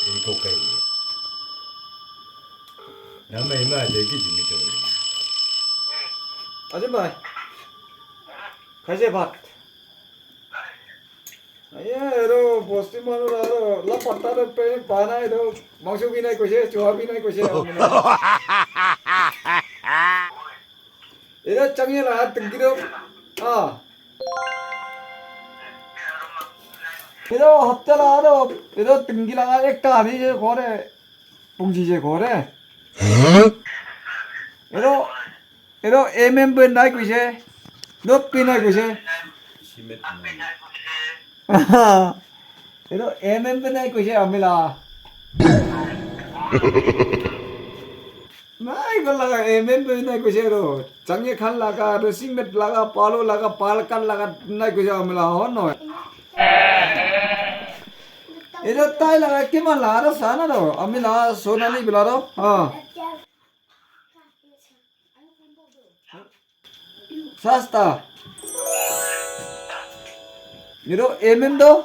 이거 가이. 남의 이마 되게 재밌다. 아줌마 가세 밭 रो पोस्टी मारो रो ला पत्ता रो पे पाना है तो मांसो भी नहीं कुछ है चुहा भी नहीं कुछ है इधर चंगे ला तंगी रो हाँ इधर हफ्ता ला रो इधर तंगी लगा एक टारी जे घोरे पुंजी जे घोरे इधर 이러 에멘분 나이 구세 높이 나이 구세 이러 에멘분 나이 구세 아밀라 나이 걸라가 에멘분 나이 구세로 장에 칼라가 러시메트 라가 팔로 라가 팔칼 라가 나이 구세 아밀라 혼노 이러 타이 라가 깨만 라로 사나로 아밀라 소나리 빌라로 Sasta. Miro MM do?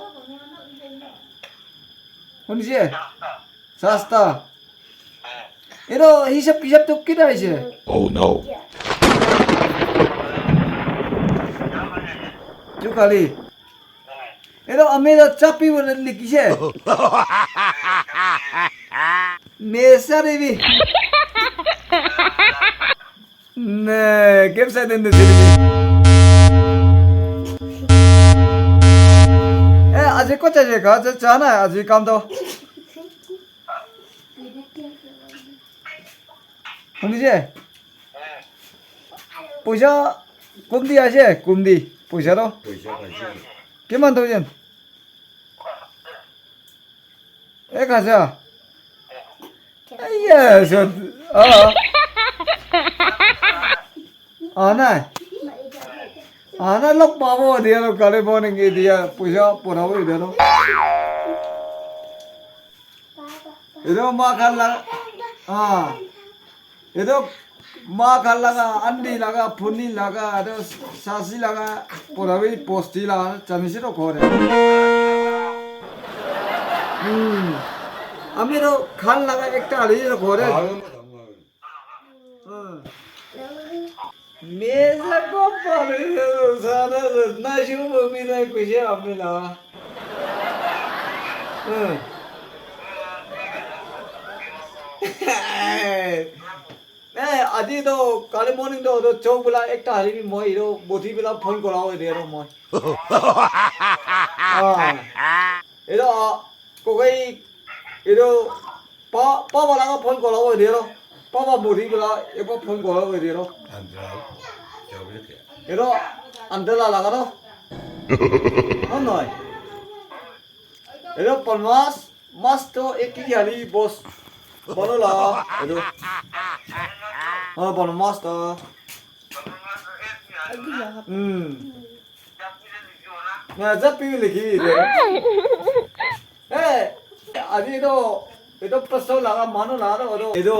Honji? Sasta. Miro hisap kisap to kira ise. Oh no. Jukali. Miro ameda chapi wala likise. Mesa devi. 네, 캡사야 되는데 에 아직 꽃자지 가잖아 아직 감도 언니지 보셔 곰디 아시 곰디 보셔로 걔만 도전 에 가자 아이야 저 आना लोग बाबू दिया लोग काले बोनेंगे दिया पूछा पुराव इधर लो इधर माँ खाल लगा हाँ इधर माँ खाल लगा अंडी लगा फुन्नी लगा इधर सासी लगा पुरावी पोस्टी लगा चमिशी तो खोरे अमी तो खाल लगा एक टाली तो खोरे मेरा कोपर सारा नाशु मिला कुछ आपने लगा अजी तो काले मॉर्निंग तो चौक बुला एक टाली भी मोई तो बोधी बुला फोन कराओ दे रहा मोई इधर कोई इधर पा वाला का फोन कराओ दे रहा पापा बोधी बुला एक बार फोन कराओ दे रहा 이러 안들라 나가로 어너이 이러 palmas masto ekiyali bos bolola 이러 palmas to 나 잡히 लिखी रे ए 아니 이러 पसो लगा मानो ला रो इरो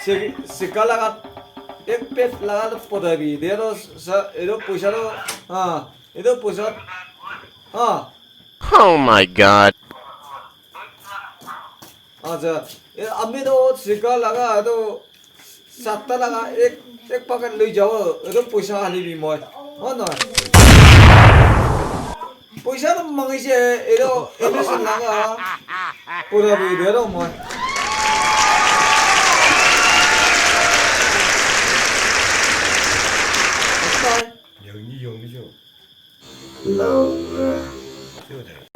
सिक्का लगा एक पेट लगा तो पता भी दे दो इधर पूछा तो हाँ इधर पूछा हाँ Oh my god. अच्छा अम्मी तो सिक्का लगा तो सत्ता लगा एक पकड़ ले जाओ इधर पूछा हाली भी मोय हाँ ना पूछा तो मंगी से इधर इधर लगा पूरा भी दे दो मोय 영리죠. No. 저